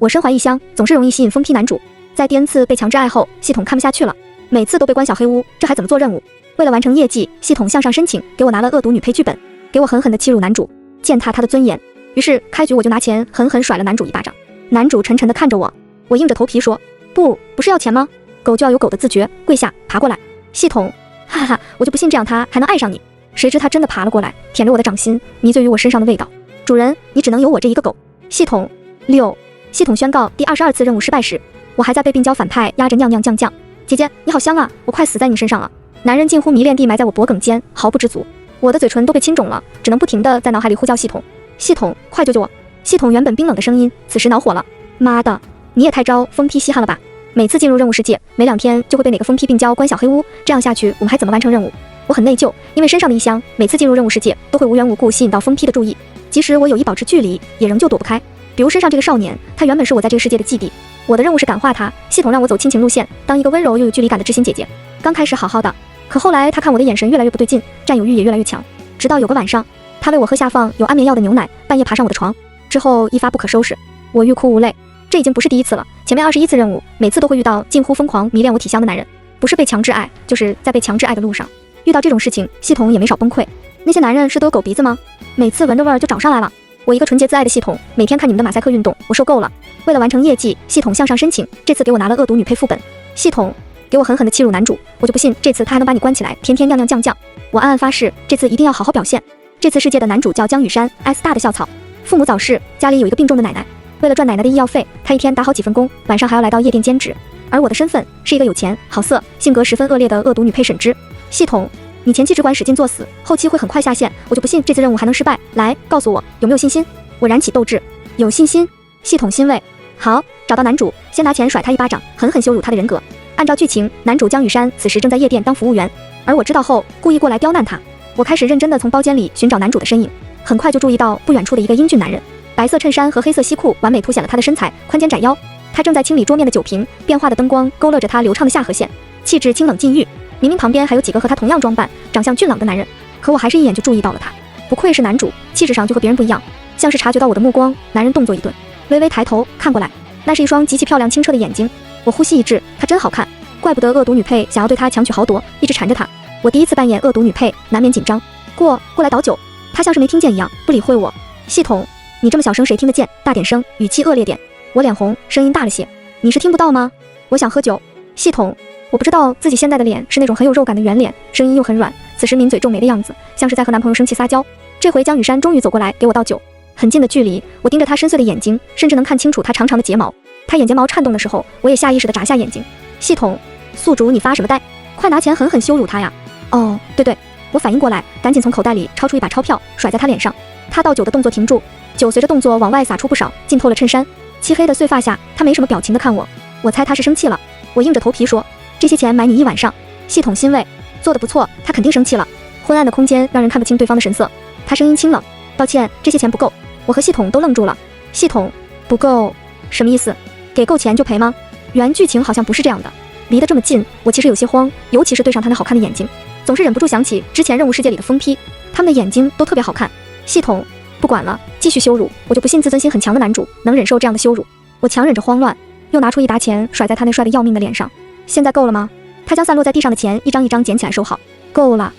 我身怀异香，总是容易吸引疯批男主。在第 N 次被强制爱后，系统看不下去了，每次都被关小黑屋，这还怎么做任务？为了完成业绩，系统向上申请，给我拿了恶毒女配剧本，给我狠狠地欺辱男主，践踏他的尊严。于是开局我就拿钱狠狠甩了男主一巴掌。男主沉沉地看着我，我硬着头皮说：不是要钱吗？狗就要有狗的自觉，跪下爬过来。系统，哈哈哈，我就不信这样他还能爱上你。谁知他真的爬了过来，舔着我的掌心，迷醉于我身上的味道。主人，你只能有我这一个狗。系统6，系统宣告第22次任务失败时，我还在被病娇反派压着酿酱。姐姐你好香啊，我快死在你身上了。男人近乎迷恋地埋在我脖颈间，毫不知足。我的嘴唇都被亲肿了，只能不停地在脑海里呼叫系统，系统快救救我。系统原本冰冷的声音此时恼火了，妈的，你也太招疯批稀罕了吧。每次进入任务世界，没2天就会被哪个疯批病娇关小黑屋，这样下去我们还怎么完成任务？我很内疚，因为身上的异香每次进入任务世界都会无缘无故吸引到疯批的注意，即使我有意保持距离，也仍旧躲不开。比如身上这个少年，他原本是我在这个世界的寄弟，我的任务是感化他，系统让我走亲情路线，当一个温柔又有距离感的知心姐姐。刚开始好好的，可后来他看我的眼神越来越不对劲，占有欲也越来越强，直到有个晚上，他为我喝下放有安眠药的牛奶，半夜爬上我的床，之后一发不可收拾，我欲哭无泪。这已经不是第一次了，前面21次任务，每次都会遇到近乎疯狂迷恋我体香的男人，不是被强制爱，就是在被强制爱的路上。遇到这种事情，系统也没少崩溃。那些男人是都有狗鼻子吗？每次闻着味儿就找上来了。我一个纯洁自爱的系统，每天看你们的马赛克运动，我受够了。为了完成业绩，系统向上申请，这次给我拿了恶毒女配副本。系统给我狠狠地欺辱男主，我就不信这次他还能把你关起来，天天酿酱。我暗暗发誓，这次一定要好好表现。这次世界的男主叫江雨山 ，S 大的校草，父母早逝，家里有一个病重的奶奶。为了赚奶奶的医药费，他一天打好几份工，晚上还要来到夜店兼职。而我的身份是一个有钱、好色、性格十分恶劣的恶毒女配沈之。系统，你前期只管使劲作死，后期会很快下线，我就不信这次任务还能失败。来，告诉我有没有信心？我燃起斗志，有信心。系统欣慰。好，找到男主，先拿钱甩他一巴掌，狠狠羞辱他的人格。按照剧情，男主江雨山此时正在夜店当服务员，而我知道后故意过来刁难他。我开始认真地从包间里寻找男主的身影，很快就注意到不远处的一个英俊男人。白色衬衫和黑色西裤完美凸显了他的身材，宽肩窄腰。他正在清理桌面的酒瓶，变化的灯光勾勒着他流畅的下颌线，气质清冷禁欲。明明旁边还有几个和他同样装扮、长相俊朗的男人，可我还是一眼就注意到了他。不愧是男主，气质上就和别人不一样。像是察觉到我的目光，男人动作一顿，微微抬头看过来，那是一双极其漂亮清澈的眼睛。我呼吸一滞，他真好看，怪不得恶毒女配想要对他强取豪夺，一直缠着他。我第一次扮演恶毒女配，难免紧张。过来倒酒。他像是没听见一样，不理会我。系统，你这么小声谁听得见？大点声，语气恶劣点。我脸红，声音大了些。你是听不到吗？我想喝酒。系统，我不知道自己现在的脸是那种很有肉感的圆脸，声音又很软，此时抿嘴皱眉的样子，像是在和男朋友生气撒娇。这回江雨山终于走过来给我倒酒，很近的距离，我盯着他深邃的眼睛，甚至能看清楚他长长的睫毛。他眼睫毛颤动的时候，我也下意识地眨下眼睛。系统，宿主你发什么呆？快拿钱狠狠羞辱他呀！哦，对，我反应过来，赶紧从口袋里抄出一把钞票，甩在他脸上。他倒酒的动作停住，酒随着动作往外洒出不少，浸透了衬衫。漆黑的碎发下，他没什么表情地看我，我猜他是生气了。我硬着头皮说，这些钱买你一晚上。系统欣慰，做得不错，他肯定生气了。昏暗的空间让人看不清对方的神色，他声音清冷，抱歉，这些钱不够。我和系统都愣住了。系统，不够什么意思？给够钱就赔吗？原剧情好像不是这样的。离得这么近，我其实有些慌，尤其是对上他那好看的眼睛，总是忍不住想起之前任务世界里的疯批，他们的眼睛都特别好看。系统，不管了，继续羞辱，我就不信自尊心很强的男主能忍受这样的羞辱。我强忍着慌乱，又拿出一沓钱甩在他那帅得要命的脸上。现在够了吗？他将散落在地上的钱一张一张捡起来收好。够了。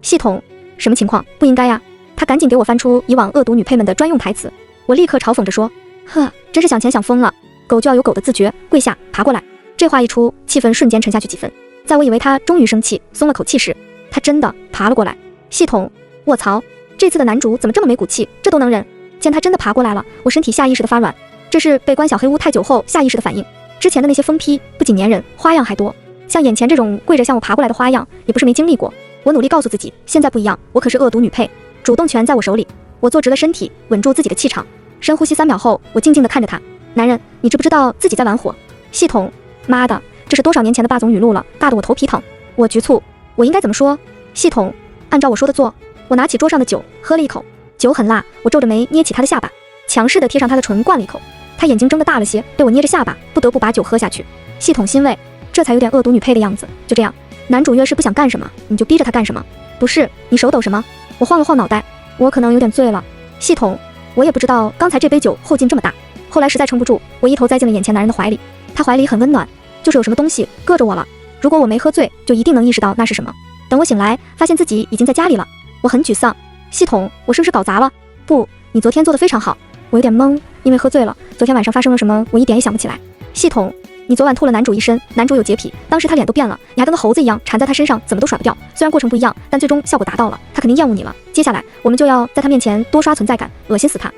系统，什么情况？不应该呀。他赶紧给我翻出以往恶毒女配们的专用台词。我立刻嘲讽着说，呵，真是想钱想疯了。狗就要有狗的自觉，跪下爬过来。这话一出，气氛瞬间沉下去几分。在我以为他终于生气松了口气时，他真的爬了过来。系统，卧槽，这次的男主怎么这么没骨气，这都能忍？见他真的爬过来了，我身体下意识的发软，这是被关小黑屋太久后下意识的反应。之前的那些疯批不仅粘人，花样还多，像眼前这种跪着向我爬过来的花样也不是没经历过。我努力告诉自己，现在不一样，我可是恶毒女配，主动权在我手里。我坐直了身体，稳住自己的气场，深呼吸3秒后，我静静地看着他。男人，你知不知道自己在玩火？系统，妈的，这是多少年前的霸总语录了，尬得我头皮疼。我局促，我应该怎么说？系统，按照我说的做。我拿起桌上的酒，喝了一口，酒很辣，我皱着眉捏起他的下巴，强势地贴上他的唇灌了一口。他眼睛睁得大了些，被我捏着下巴，不得不把酒喝下去。系统欣慰，这才有点恶毒女配的样子。就这样，男主越是不想干什么，你就逼着他干什么。不是，你手抖什么？我晃了晃脑袋，我可能有点醉了。系统，我也不知道刚才这杯酒后劲这么大，后来实在撑不住，我一头栽进了眼前男人的怀里。他怀里很温暖，就是有什么东西硌着我了。如果我没喝醉，就一定能意识到那是什么。等我醒来，发现自己已经在家里了，我很沮丧。系统，我是不是搞砸了？不，你昨天做得非常好。我有点懵，因为喝醉了。昨天晚上发生了什么，我一点也想不起来。系统，你昨晚吐了男主一身，男主有洁癖，当时他脸都变了，你还跟个猴子一样缠在他身上，怎么都甩不掉。虽然过程不一样，但最终效果达到了，他肯定厌恶你了。接下来我们就要在他面前多刷存在感，恶心死他。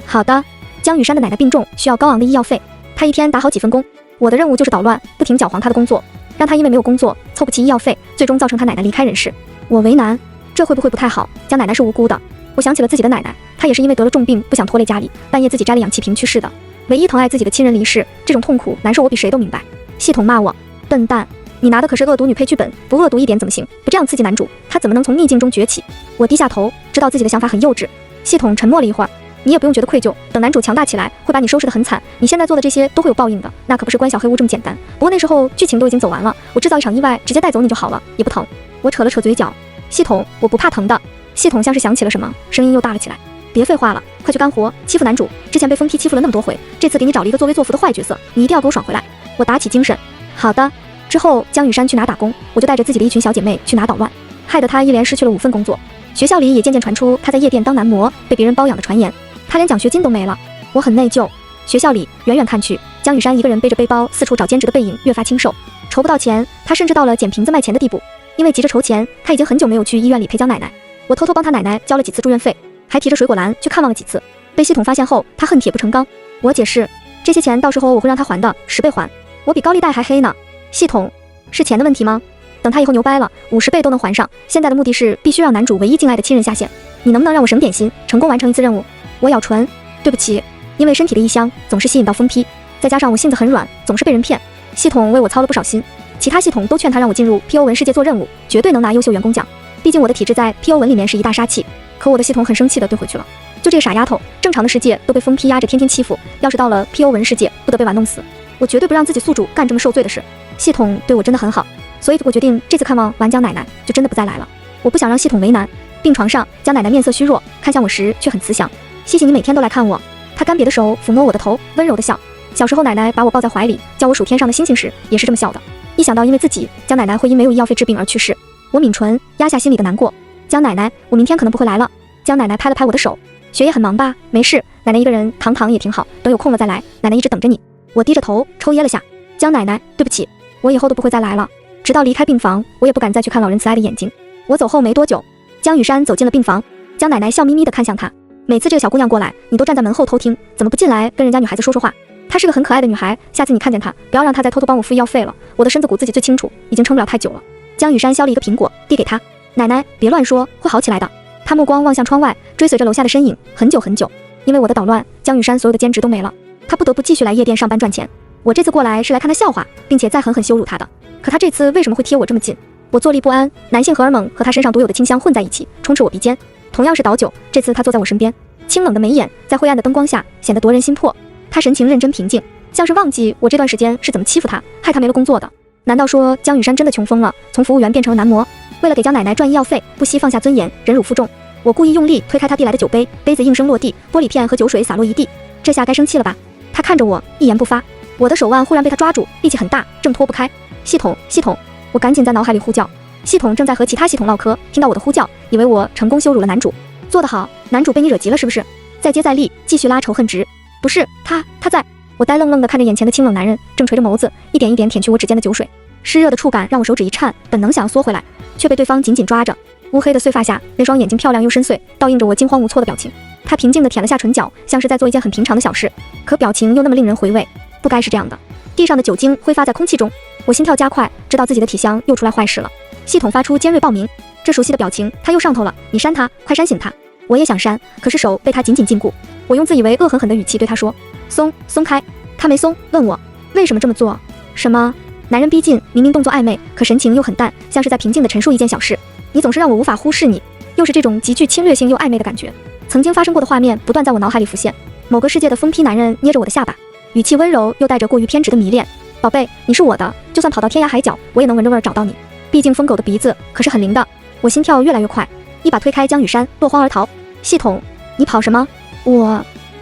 好的。江雨山的奶奶病重，需要高昂的医药费，他一天打好几份工，我的任务就是捣乱，不停搅黄他的工作，让他因为没有工作凑不齐医药费，最终造成他奶奶离开人世。我为难，这会不会不太好？江奶奶是无辜的。我想起了自己的奶奶，她也是因为得了重病，不想拖累家里，半夜自己摘了氧气瓶去世的。唯一疼爱自己的亲人离世，这种痛苦难受我比谁都明白。系统骂我笨蛋，你拿的可是恶毒女配剧本，不恶毒一点怎么行？不这样刺激男主，他怎么能从逆境中崛起？我低下头，知道自己的想法很幼稚。系统沉默了一会儿，你也不用觉得愧疚，等男主强大起来，会把你收拾得很惨。你现在做的这些都会有报应的，那可不是关小黑屋这么简单。不过那时候剧情都已经走完了，我制造一场意外，直接带走你就好了，也不疼。我扯了扯嘴角，系统，我不怕疼的。系统像是想起了什么，声音又大了起来。别废话了，快去干活，欺负男主。之前被疯批欺负了那么多回，这次给你找了一个作威作福的坏角色，你一定要给我爽回来。我打起精神。好的。之后江雨山去哪打工，我就带着自己的一群小姐妹去哪捣乱，害得他一连失去了5份工作。学校里也渐渐传出他在夜店当男模，被别人包养的传言，他连奖学金都没了。我很内疚。学校里远远看去，江雨山一个人背着背包四处找兼职的背影越发清瘦，筹不到钱，他甚至到了捡瓶子卖钱的地步。因为急着筹钱，他已经很久没有去医院里陪江奶奶。我偷偷帮他奶奶交了几次住院费，还提着水果篮去看望了几次。被系统发现后，他恨铁不成钢。我解释，这些钱到时候我会让他还的，10倍还，我比高利贷还黑呢。系统，是钱的问题吗？等他以后牛掰了，50倍都能还上。现在的目的是必须让男主唯一敬爱的亲人下线。你能不能让我省点心，成功完成一次任务？我咬唇，对不起，因为身体的异香总是吸引到疯批，再加上我性子很软，总是被人骗。系统为我操了不少心，其他系统都劝他让我进入 PO 文世界做任务，绝对能拿优秀员工奖。毕竟我的体质在 PO 文里面是一大杀器。可我的系统很生气的怼回去了，就这个傻丫头，正常的世界都被疯批压着天天欺负，要是到了 PO 文世界，不得被玩弄死。我绝对不让自己宿主干这么受罪的事。系统对我真的很好，所以我决定这次看望完江奶奶就真的不再来了。我不想让系统为难。病床上，江奶奶面色虚弱，看向我时却很慈祥。谢谢你每天都来看我。她干瘪的手抚摸我的头，温柔的笑。小时候奶奶把我抱在怀里，叫我数天上的星星时，也是这么笑的。一想到因为自己，江奶奶会因没有医药费治病而去世，我抿唇压下心里的难过。江奶奶，我明天可能不会来了。江奶奶拍了拍我的手，学业很忙吧？没事，奶奶一个人躺躺也挺好，等有空了再来，奶奶一直等着你。我低着头抽噎了下。江奶奶，对不起，我以后都不会再来了。直到离开病房，我也不敢再去看老人慈爱的眼睛。我走后没多久，江雨山走进了病房，江奶奶笑眯眯地看向他。每次这个小姑娘过来，你都站在门后偷听，怎么不进来跟人家女孩子说说话？她是个很可爱的女孩，下次你看见她，不要让她再偷偷帮我付医药费了。我的身子骨自己最清楚，已经撑不了太久了。江雨山削了一个苹果递给她，奶奶别乱说，会好起来的。他目光望向窗外，追随着楼下的身影，很久很久。因为我的捣乱，江雨山所有的兼职都没了，他不得不继续来夜店上班赚钱。我这次过来是来看他笑话，并且再狠狠羞辱他的。可他这次为什么会贴我这么近？我坐立不安，男性荷尔蒙和他身上独有的清香混在一起，充斥我鼻尖。同样是倒酒，这次他坐在我身边，清冷的眉眼在灰暗的灯光下显得夺人心魄。他神情认真平静，像是忘记我这段时间是怎么欺负他，害他没了工作的。难道说江雨山真的穷疯了，从服务员变成了男模？为了给江奶奶赚医药费，不惜放下尊严，忍辱负重。我故意用力推开他递来的酒杯，杯子应声落地，玻璃片和酒水洒落一地。这下该生气了吧？他看着我，一言不发。我的手腕忽然被他抓住，力气很大，挣脱不开。系统，系统！我赶紧在脑海里呼叫。系统正在和其他系统唠嗑，听到我的呼叫，以为我成功羞辱了男主。做得好，男主被你惹急了是不是？再接再厉，继续拉仇恨值。不是，他在。我呆愣愣地看着眼前的清冷男人，正垂着眸子，一点一点舔去我指尖的酒水。湿热的触感让我手指一颤，本能想要缩回来，却被对方紧紧抓着。乌黑的碎发下，那双眼睛漂亮又深邃，倒映着我惊慌无措的表情。他平静地舔了下唇角，像是在做一件很平常的小事，可表情又那么令人回味。不该是这样的。地上的酒精挥发在空气中，我心跳加快，知道自己的体香又出来坏事了。系统发出尖锐报鸣，这熟悉的表情，他又上头了，你扇他，快扇醒他。我也想扇，可是手被他紧紧禁锢。我用自以为恶狠狠的语气对他说：松开。他没松，问我为什么这么做。什么？男人逼近，明明动作暧昧，可神情又很淡，像是在平静地陈述一件小事。你总是让我无法忽视你，又是这种极具侵略性又暧昧的感觉。曾经发生过的画面不断在我脑海里浮现，某个世界的疯批男人捏着我的下巴，语气温柔又带着过于偏执的迷恋。宝贝，你是我的，就算跑到天涯海角，我也能闻着味儿找到你。毕竟疯狗的鼻子可是很灵的。我心跳越来越快，一把推开江雨山，落荒而逃。系统，你跑什么？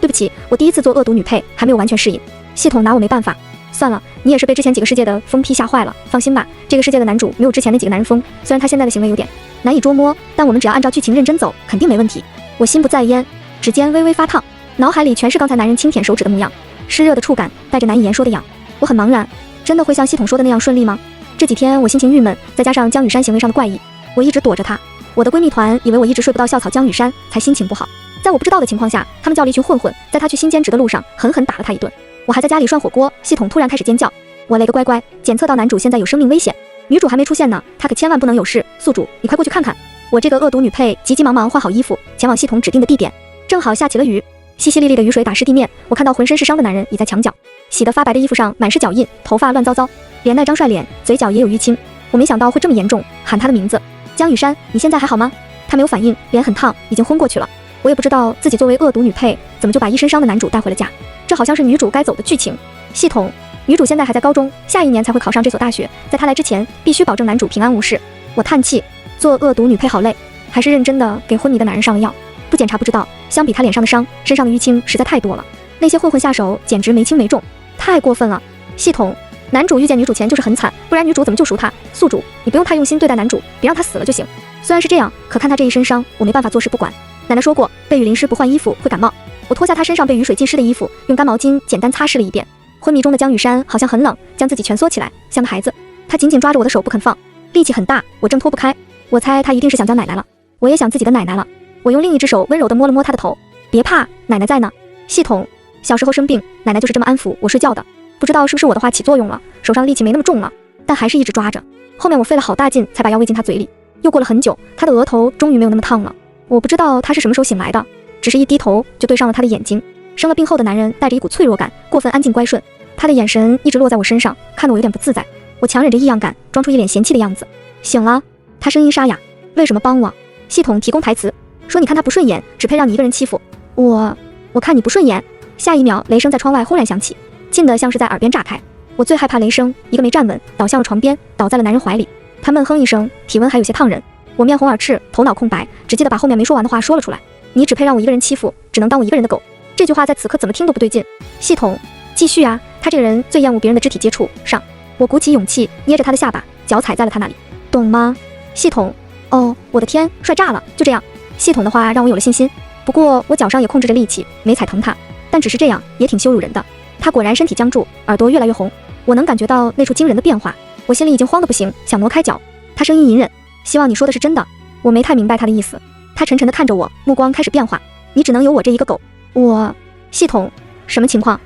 对不起，我第一次做恶毒女配，还没有完全适应。系统拿我没办法。算了，你也是被之前几个世界的疯批吓坏了。放心吧，这个世界的男主没有之前那几个男人疯，虽然他现在的行为有点难以捉摸，但我们只要按照剧情认真走，肯定没问题。我心不在焉，指尖微微发烫，脑海里全是刚才男人轻舔手指的模样，湿热的触感带着难以言说的痒。我很茫然，真的会像系统说的那样顺利吗？这几天我心情郁闷，再加上江雨山行为上的怪异，我一直躲着他。我的闺蜜团以为我一直睡不到校草江雨山，才心情不好。在我不知道的情况下，他们叫了一群混混，在他去新兼职的路上狠狠打了他一顿。我还在家里涮火锅，系统突然开始尖叫。我勒个乖乖，检测到男主现在有生命危险，女主还没出现呢，他可千万不能有事。宿主，你快过去看看。我这个恶毒女配急急忙忙换好衣服，前往系统指定的地点。正好下起了雨，淅淅沥沥的雨水打湿地面，我看到浑身是伤的男人倚在墙角，洗得发白的衣服上满是脚印，头发乱糟糟，连那张帅脸嘴角也有淤青。我没想到会这么严重，喊他的名字，江雨山，你现在还好吗？他没有反应，脸很烫，已经昏过去了。我也不知道自己作为恶毒女配，怎么就把一身伤的男主带回了家，这好像是女主该走的剧情。系统，女主现在还在高中，下一年才会考上这所大学，在她来之前，必须保证男主平安无事。我叹气，做恶毒女配好累，还是认真的给昏迷的男人上了药。不检查不知道，相比他脸上的伤，身上的淤青实在太多了。那些混混下手简直没轻没重，太过分了。系统，男主遇见女主前就是很惨，不然女主怎么救赎他？宿主，你不用太用心对待男主，别让他死了就行。虽然是这样，可看他这一身伤，我没办法坐视不管。奶奶说过，被雨淋湿不换衣服会感冒。我脱下他身上被雨水浸湿的衣服，用干毛巾简单擦拭了一遍。昏迷中的江雨山好像很冷，将自己蜷缩起来，像个孩子。他紧紧抓着我的手不肯放，力气很大，我挣脱不开。我猜他一定是想叫奶奶了，我也想自己的奶奶了。我用另一只手温柔地摸了摸他的头，别怕，奶奶在呢。系统，小时候生病，奶奶就是这么安抚我睡觉的。不知道是不是我的话起作用了，手上的力气没那么重了，但还是一直抓着。后面我费了好大劲才把药喂进他嘴里。又过了很久，他的额头终于没有那么烫了。我不知道他是什么时候醒来的，只是一低头就对上了他的眼睛。生了病后的男人带着一股脆弱感，过分安静乖顺。他的眼神一直落在我身上，看得我有点不自在。我强忍着异样感，装出一脸嫌弃的样子。醒了，他声音沙哑，为什么帮我？系统提供台词，说你看他不顺眼，只配让你一个人欺负我。我看你不顺眼。下一秒，雷声在窗外忽然响起，近得像是在耳边炸开。我最害怕雷声，一个没站稳，倒向了床边，倒在了男人怀里。他闷哼一声，体温还有些烫人。我面红耳赤，头脑空白，只记得把后面没说完的话说了出来。你只配让我一个人欺负，只能当我一个人的狗。这句话在此刻怎么听都不对劲。系统，继续啊，他这个人最厌恶别人的肢体接触。上，我鼓起勇气，捏着他的下巴，脚踩在了他那里，懂吗？系统，哦，我的天，帅炸了，就这样。系统的话让我有了信心，不过我脚上也控制着力气，没踩疼他，但只是这样也挺羞辱人的。他果然身体僵住，耳朵越来越红，我能感觉到那处惊人的变化，我心里已经慌得不行，想挪开脚。他声音隐忍，希望你说的是真的。我没太明白他的意思。他沉沉地看着我，目光开始变化。你只能有我这一个狗。系统，什么情况？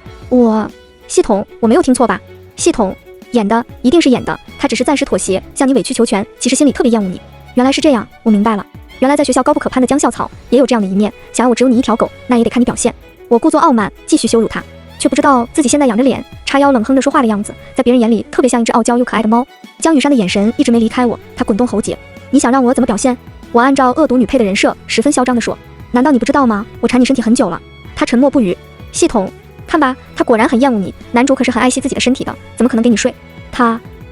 系统，我没有听错吧？系统，演的，一定是演的。他只是暂时妥协，向你委曲求全，其实心里特别厌恶你。原来是这样，我明白了。原来在学校高不可攀的江校草也有这样的一面，想要我只有你一条狗，那也得看你表现。我故作傲慢，继续羞辱他，却不知道自己现在仰着脸，叉腰冷哼着说话的样子，在别人眼里特别像一只傲娇又可爱的猫。江雨山的眼神一直没离开我，他滚动喉结。你想让我怎么表现？我按照恶毒女配的人设，十分嚣张地说。难道你不知道吗？我缠你身体很久了。他沉默不语。系统，看吧，他果然很厌恶你。男主可是很爱惜自己的身体的，怎么可能给你睡？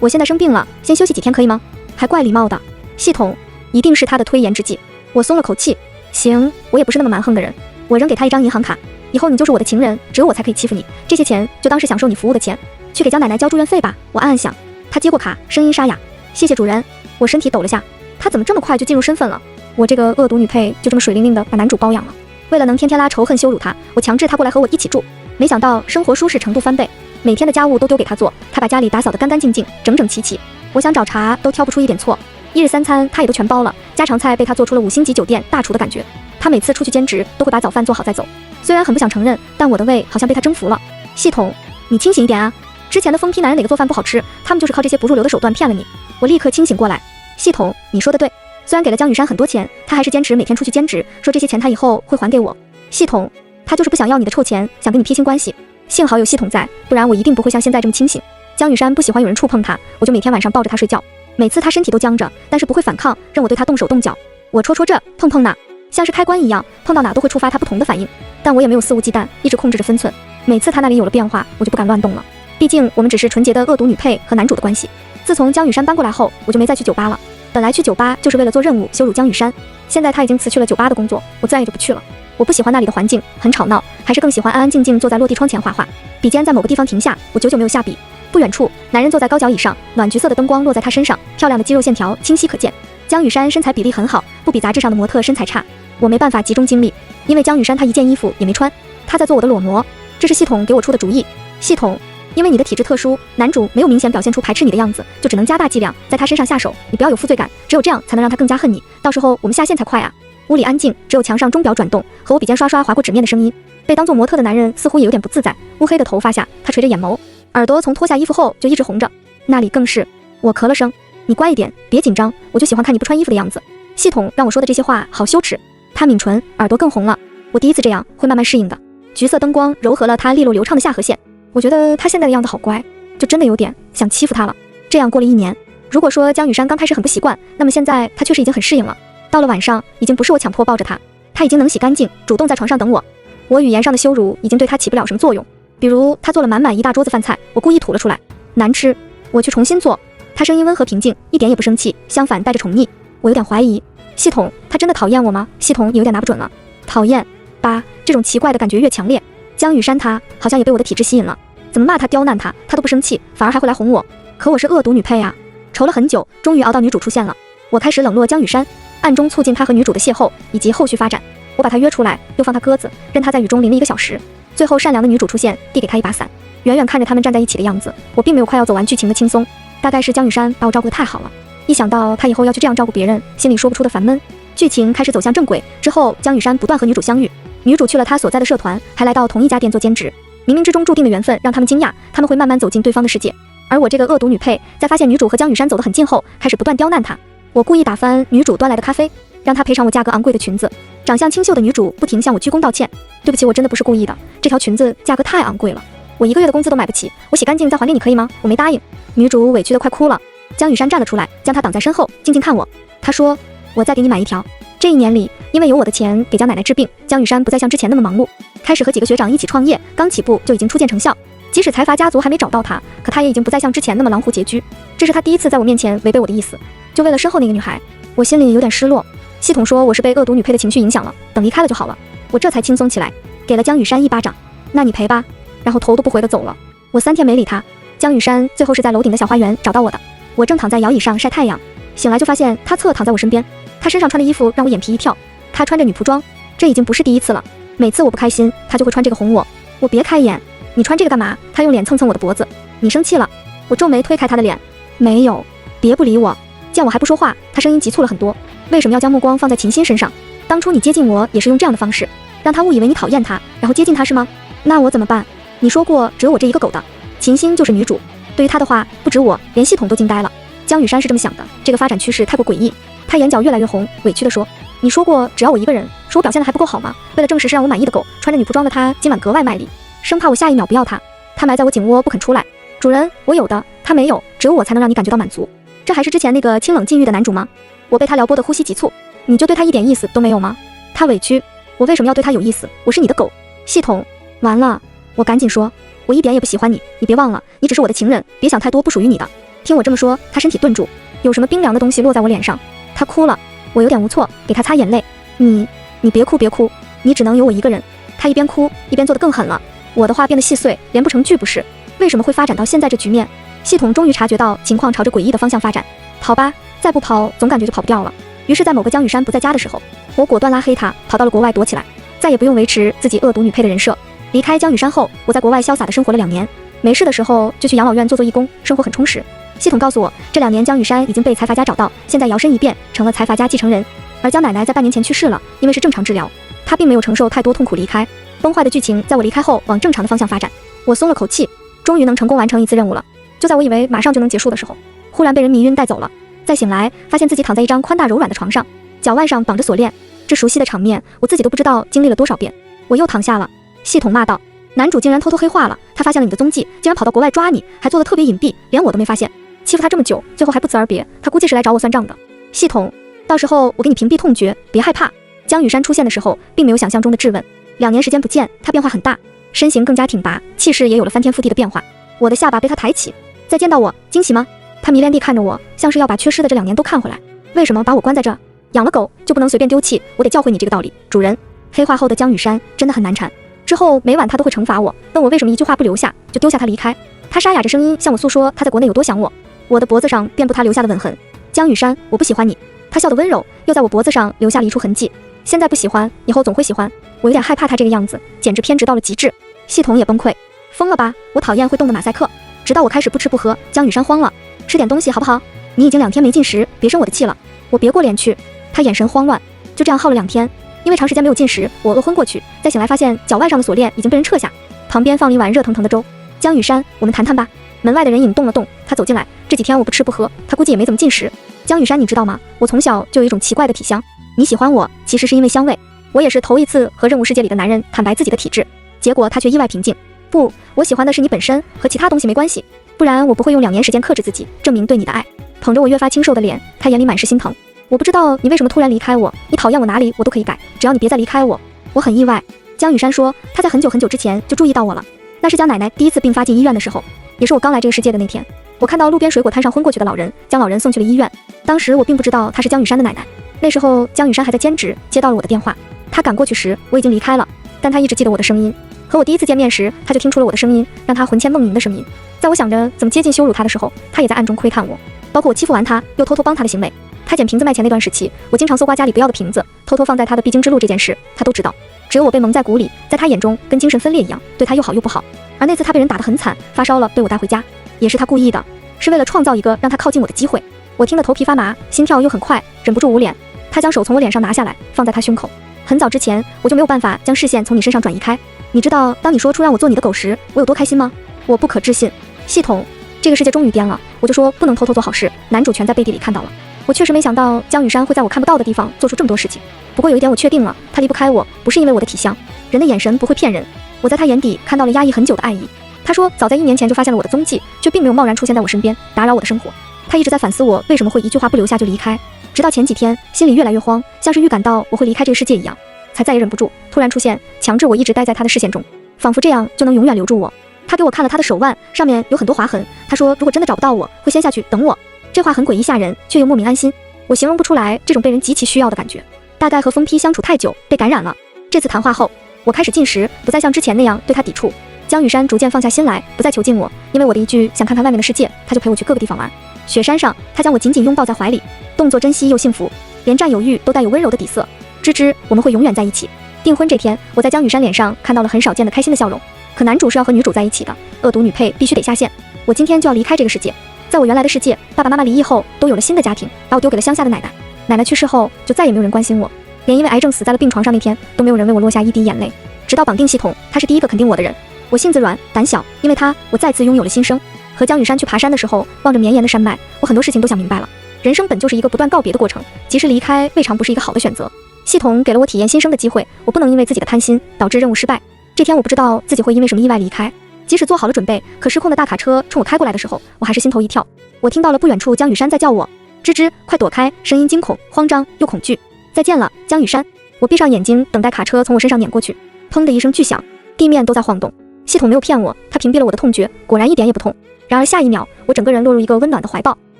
我现在生病了，先休息几天可以吗？还怪礼貌的。系统，一定是他的推延之计。我松了口气。行，我也不是那么蛮横的人。我扔给他一张银行卡，以后你就是我的情人，只有我才可以欺负你。这些钱就当是享受你服务的钱，去给江奶奶交住院费吧。我暗暗想。他接过卡，声音沙哑，谢谢主人。我身体抖了下，他怎么这么快就进入身份了？我这个恶毒女配就这么水灵灵的把男主包养了。为了能天天拉仇恨羞辱他，我强制他过来和我一起住。没想到生活舒适程度翻倍，每天的家务都丢给他做，他把家里打扫得干干净净，整整齐齐。我想找茬都挑不出一点错。一日三餐他也都全包了，家常菜被他做出了5星级酒店大厨的感觉。他每次出去兼职都会把早饭做好再走，虽然很不想承认，但我的胃好像被他征服了。系统，你清醒一点啊！之前的疯批男人哪个做饭不好吃？他们就是靠这些不入流的手段骗了你。我立刻清醒过来。系统，你说的对。虽然给了江雨山很多钱，他还是坚持每天出去兼职，说这些钱他以后会还给我。系统，他就是不想要你的臭钱，想跟你撇清关系。幸好有系统在，不然我一定不会像现在这么清醒。江雨山不喜欢有人触碰他，我就每天晚上抱着他睡觉。每次他身体都僵着，但是不会反抗，让我对他动手动脚。我戳戳这，碰碰那，像是开关一样，碰到哪都会触发他不同的反应。但我也没有肆无忌惮，一直控制着分寸。每次他那里有了变化，我就不敢乱动了。毕竟我们只是纯洁的恶毒女配和男主的关系。自从江雨山搬过来后，我就没再去酒吧了。本来去酒吧就是为了做任务羞辱江雨山，现在他已经辞去了酒吧的工作，我自然也就不去了。我不喜欢那里的环境，很吵闹，还是更喜欢安安静静坐在落地窗前画画。笔尖在某个地方停下，我久久没有下笔。不远处，男人坐在高脚椅上，暖橘色的灯光落在他身上，漂亮的肌肉线条清晰可见。江雨山身材比例很好，不比杂志上的模特身材差。我没办法集中精力，因为江雨山他一件衣服也没穿，他在做我的裸模。这是系统给我出的主意。系统，因为你的体质特殊，男主没有明显表现出排斥你的样子，就只能加大剂量在他身上下手。你不要有负罪感，只有这样才能让他更加恨你。到时候我们下线才快啊！屋里安静，只有墙上钟表转动和我笔尖刷刷划过纸面的声音。被当做模特的男人似乎也有点不自在，乌黑的头发下，他垂着眼眸，耳朵从脱下衣服后就一直红着，那里更是。我咳了声，你乖一点，别紧张，我就喜欢看你不穿衣服的样子。系统让我说的这些话好羞耻。他抿唇，耳朵更红了。我第一次这样，会慢慢适应的。橘色灯光柔和了他利落流畅的下颌线，我觉得他现在的样子好乖，就真的有点想欺负他了。这样过了1年，如果说江雨山刚开始很不习惯，那么现在他确实已经很适应了。到了晚上，已经不是我强迫抱着他，他已经能洗干净，主动在床上等我。我语言上的羞辱已经对他起不了什么作用，比如他做了满满一大桌子饭菜，我故意吐了出来，难吃，我去重新做。他声音温和平静，一点也不生气，相反带着宠溺。我有点怀疑，系统，他真的讨厌我吗？系统也有点拿不准了。讨厌吧，这种奇怪的感觉越强烈。江雨山他好像也被我的体质吸引了，怎么骂他刁难他，他都不生气，反而还会来哄我。可我是恶毒女配啊！愁了很久，终于熬到女主出现了。我开始冷落江雨山，暗中促进他和女主的邂逅以及后续发展。我把他约出来，又放他鸽子，任他在雨中淋了1个小时。最后善良的女主出现，递给他一把伞。远远看着他们站在一起的样子，我并没有快要走完剧情的轻松。大概是江雨山把我照顾得太好了，一想到他以后要去这样照顾别人，心里说不出的烦闷。剧情开始走向正轨之后，江雨山不断和女主相遇，女主去了他所在的社团，还来到同一家店做兼职。冥冥之中注定的缘分让他们惊讶，他们会慢慢走进对方的世界。而我这个恶毒女配，在发现女主和江雨山走得很近后，开始不断刁难她。我故意打翻女主端来的咖啡，让她赔偿我价格昂贵的裙子。长相清秀的女主不停向我鞠躬道歉，对不起，我真的不是故意的，这条裙子价格太昂贵了，我1个月的工资都买不起，我洗干净再还给你可以吗？我没答应。女主委屈得快哭了。江雨山站了出来，将她挡在身后，静静看我。他说，我再给你买一条。这1年里，因为有我的钱给江奶奶治病，江雨山不再像之前那么忙碌，开始和几个学长一起创业，刚起步就已经初见成效。即使财阀家族还没找到他，可他也已经不再像之前那么狼虎拮据。这是他第一次在我面前违背我的意思，就为了身后那个女孩。我心里有点失落。系统说我是被恶毒女配的情绪影响了，等离开了就好了。我这才轻松起来，给了江雨山1巴掌。那你赔吧，然后头都不回地走了。我3天没理他。江雨山最后是在楼顶的小花园找到我的。我正躺在摇椅上晒太阳，醒来就发现他侧躺在我身边。他身上穿的衣服让我眼皮一跳，他穿着女仆装，这已经不是第一次了。每次我不开心，他就会穿这个哄我。我别开眼，你穿这个干嘛？他用脸蹭蹭我的脖子。你生气了？我皱眉推开他的脸。没有。别不理我。见我还不说话，他声音急促了很多。为什么要将目光放在秦心身上？当初你接近我也是用这样的方式，让他误以为你讨厌他，然后接近他是吗？那我怎么办？你说过只有我这一个狗的。秦心就是女主，对于他的话，不止我，连系统都惊呆了。江雨山是这么想的，这个发展趋势太过诡异。他眼角越来越红，委屈地说，你说过只要我一个人，说我表现的还不够好吗？为了证实是让我满意的狗，穿着女仆装的他今晚格外卖力，生怕我下一秒不要他。他埋在我颈窝不肯出来。主人，我有的，他没有，只有我才能让你感觉到满足。这还是之前那个清冷禁欲的男主吗？我被他撩拨的呼吸急促。你就对他一点意思都没有吗？他委屈，我为什么要对他有意思？我是你的狗。系统，完了。我赶紧说，我一点也不喜欢你，你别忘了，你只是我的情人，别想太多不属于你的。听我这么说，他身体顿住，有什么冰凉的东西落在我脸上。他哭了，我有点无措，给他擦眼泪。你别哭别哭，你只能有我一个人。他一边哭一边做得更狠了，我的话变得细碎，连不成句不是。为什么会发展到现在这局面？系统终于察觉到情况朝着诡异的方向发展。跑吧，再不跑总感觉就跑不掉了。于是在某个江雨山不在家的时候，我果断拉黑他，跑到了国外躲起来，再也不用维持自己恶毒女配的人设。离开江雨山后，我在国外潇洒地生活了2年，没事的时候就去养老院做义工，生活很充实。系统告诉我，这2年江雨山已经被财阀家找到，现在摇身一变成了财阀家继承人。而江奶奶在半年前去世了，因为是正常治疗，她并没有承受太多痛苦离开。崩坏的剧情在我离开后往正常的方向发展，我松了口气，终于能成功完成一次任务了。就在我以为马上就能结束的时候，忽然被人迷晕带走了。再醒来，发现自己躺在一张宽大柔软的床上，脚腕上绑着锁链。这熟悉的场面，我自己都不知道经历了多少遍。我又躺下了。系统骂道：“男主竟然偷偷黑化了，他发现了你的踪迹，竟然跑到国外抓你，还做得特别隐蔽，连我都没发现。欺负他这么久，最后还不辞而别，他估计是来找我算账的。系统，到时候我给你屏蔽痛觉，别害怕。”江雨山出现的时候，并没有想象中的质问。2年时间不见，他变化很大，身形更加挺拔，气势也有了翻天覆地的变化。我的下巴被他抬起。再见到我，惊喜吗？他迷恋地看着我，像是要把缺失的这2年都看回来。为什么把我关在这儿？养了狗就不能随便丢弃，我得教会你这个道理，主人。黑化后的江雨山真的很难缠，之后每晚他都会惩罚我，问我为什么一句话不留下就丢下他离开。他沙哑着声音向我诉说他在国内有多想我，我的脖子上遍布他留下的吻痕。江雨山，我不喜欢你。他笑得温柔，又在我脖子上留下了一处痕迹。现在不喜欢，以后总会喜欢。我有点害怕他这个样子，简直偏执到了极致。系统也崩溃，疯了吧？我讨厌会动的马赛克。直到我开始不吃不喝，江雨山慌了。吃点东西好不好？你已经2天没进食，别生我的气了。我别过脸去。他眼神慌乱。就这样耗了2天，因为长时间没有进食，我饿昏过去，再醒来发现脚腕上的锁链已经被人撤下，旁边放了一碗热腾腾的粥。江雨山，我们谈谈吧。门外的人影动了动，他走进来。这几天我不吃不喝，他估计也没怎么进食。江雨山，你知道吗？我从小就有一种奇怪的体香。你喜欢我，其实是因为香味。我也是头一次和任务世界里的男人坦白自己的体质，结果他却意外平静。不，我喜欢的是你本身，和其他东西没关系。不然我不会用2年时间克制自己，证明对你的爱。捧着我越发清瘦的脸，他眼里满是心疼。我不知道你为什么突然离开我，你讨厌我哪里我都可以改，只要你别再离开我。我很意外。江雨山说，他在很久很久之前就注意到我了。那是江奶奶第一次病发进医院的时候，也是我刚来这个世界的那天。我看到路边水果摊上昏过去的老人，将老人送去了医院。当时我并不知道她是江雨山的奶奶。那时候江雨山还在兼职，接到了我的电话。他赶过去时，我已经离开了，但他一直记得我的声音。和我第一次见面时，他就听出了我的声音，让他魂牵梦萦的声音。在我想着怎么接近羞辱他的时候，他也在暗中窥探我，包括我欺负完他又偷偷帮他的行为。他捡瓶子卖钱那段时期，我经常搜刮家里不要的瓶子，偷偷放在他的必经之路，这件事他都知道。只有我被蒙在鼓里，在他眼中跟精神分裂一样，对他又好又不好。而那次他被人打得很惨，发烧了，被我带回家，也是他故意的，是为了创造一个让他靠近我的机会。我听得头皮发麻，心跳又很快，忍不住捂脸。他将手从我脸上拿下来，放在他胸口。很早之前我就没有办法将视线从你身上转移开。你知道当你说出让我做你的狗时，我有多开心吗？我不可置信。系统，这个世界终于颠了。我就说不能偷偷做好事，男主全在背地里看到了。我确实没想到江雨山会在我看不到的地方做出这么多事情。不过有一点我确定了，他离不开我，不是因为我的体香。人的眼神不会骗人，我在他眼底看到了压抑很久的爱意。他说早在1年前就发现了我的踪迹，却并没有贸然出现在我身边，打扰我的生活。他一直在反思我为什么会一句话不留下就离开，直到前几天心里越来越慌，像是预感到我会离开这个世界一样，才再也忍不住突然出现，强制我一直待在他的视线中，仿佛这样就能永远留住我。他给我看了他的手腕，上面有很多划痕。他说如果真的找不到我，会先下去等我。这话很诡异吓人，却又莫名安心。我形容不出来这种被人极其需要的感觉。大概和疯批相处太久，被感染了。这次谈话后，我开始进食，不再像之前那样对他抵触。江雨山逐渐放下心来，不再囚禁我，因为我的一句想看看外面的世界，他就陪我去各个地方玩。雪山上，他将我紧紧拥抱在怀里，动作珍惜又幸福，连占有欲都带有温柔的底色。芝芝，我们会永远在一起。订婚这天，我在江雨山脸上看到了很少见的开心的笑容。可男主是要和女主在一起的，恶毒女配必须得下线。我今天就要离开这个世界。在我原来的世界，爸爸妈妈离异后都有了新的家庭，把我丢给了乡下的奶奶。奶奶去世后，就再也没有人关心我，连因为癌症死在了病床上那天，都没有人为我落下一滴眼泪。直到绑定系统，他是第一个肯定我的人。我性子软胆小，因为他，我再次拥有了新生。和江雨山去爬山的时候，望着绵延的山脉，我很多事情都想明白了。人生本就是一个不断告别的过程，及时离开未尝不是一个好的选择。系统给了我体验新生的机会，我不能因为自己的贪心导致任务失败。这天我不知道自己会因为什么意外离开，即使做好了准备，可失控的大卡车冲我开过来的时候，我还是心头一跳。我听到了不远处江雨山在叫我，芝芝，快躲开！声音惊恐、慌张又恐惧。再见了，江雨山。我闭上眼睛，等待卡车从我身上碾过去。砰的一声巨响，地面都在晃动。系统没有骗我，它屏蔽了我的痛觉，果然一点也不痛。然而下一秒，我整个人落入一个温暖的怀抱，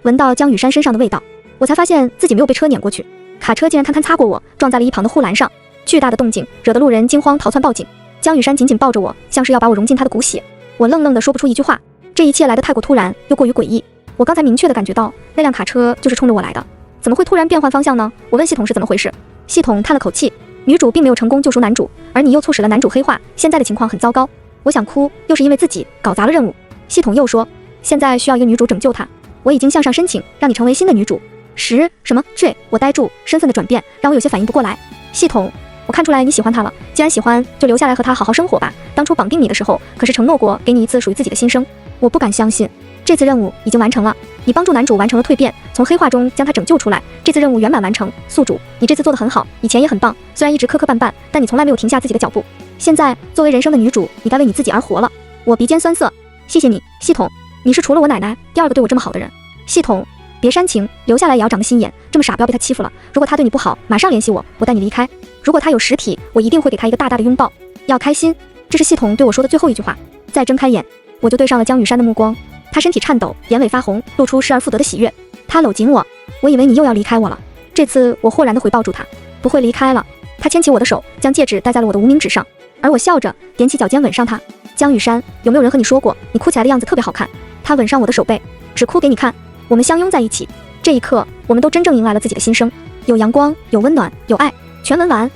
闻到江雨山身上的味道，我才发现自己没有被车碾过去，卡车竟然堪堪擦过我，撞在了一旁的护栏上。巨大的动静惹得路人惊慌逃窜报警。江雨山紧紧抱着我，像是要把我融进他的骨血。我愣愣地说不出一句话，这一切来得太过突然，又过于诡异。我刚才明确地感觉到那辆卡车就是冲着我来的，怎么会突然变换方向呢？我问系统是怎么回事。系统叹了口气，女主并没有成功救赎男主，而你又促使了男主黑化，现在的情况很糟糕。我想哭，又是因为自己搞砸了任务。系统又说，现在需要一个女主拯救他，我已经向上申请，让你成为新的女主。什么？我呆住，身份的转变让我有些反应不过来。系统，我看出来你喜欢他了，既然喜欢，就留下来和他好好生活吧。当初绑定你的时候，可是承诺过给你一次属于自己的新生。我不敢相信，这次任务已经完成了，你帮助男主完成了蜕变，从黑化中将他拯救出来，这次任务圆满完成。宿主，你这次做得很好，以前也很棒，虽然一直磕磕绊绊，但你从来没有停下自己的脚步。现在作为人生的女主，你该为你自己而活了。我鼻尖酸涩，谢谢你，系统，你是除了我奶奶第二个对我这么好的人。系统，别煽情，留下来也要长个心眼，这么傻不要被他欺负了。如果他对你不好，马上联系我，我带你离开。如果他有实体，我一定会给他一个大大的拥抱。要开心，这是系统对我说的最后一句话。再睁开眼，我就对上了江雨山的目光，他身体颤抖，眼尾发红，露出失而复得的喜悦。他搂紧我。我以为你又要离开我了。这次我豁然地回抱住他，不会离开了。他牵起我的手，将戒指戴在了我的无名指上，而我笑着踮起脚尖吻上他。江雨山，有没有人和你说过，你哭起来的样子特别好看？他吻上我的手背，只哭给你看。我们相拥在一起，这一刻，我们都真正迎来了自己的心声，有阳光，有温暖，有爱。全文完。